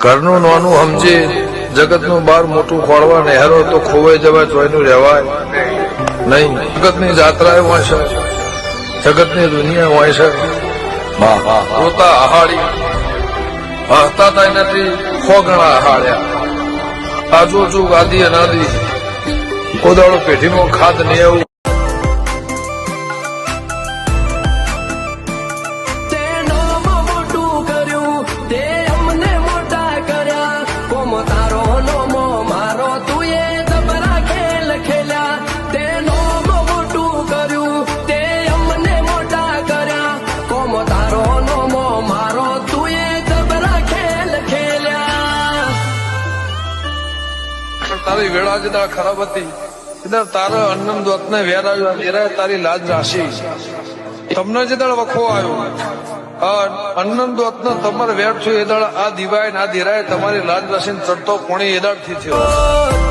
ઘરનું નાનું સમજી જગતનું બાર મોટું ખોળવા નહેરો તો ખોવાઈ જવા જોઈનું રહેવાય નહીં. જગતની જાત્રાએ વાંચે, જગતની દુનિયા વાંચે. રોતા આહાડી હસતા થાય નથી, સો ગણા આહાડ્યા. આજુ ચૂ ગાદી અનાદી કોદાળો પેઢીમાં ખાદ નહીં આવું. તારી વેળા જતા ખરાબ હતી, તારા અન્નમ દોતને વેર આવ્યો, વેરાય તારી લાજ રાશિ. તમને જે દાળ વખો આવ્યો અન્નમ દોતને તમારે વેર થયું એ દાળ આ દિવાય ના દિરાય તમારી લાજ રાશિ ચડતો કોણી એ દાળ થી થયો.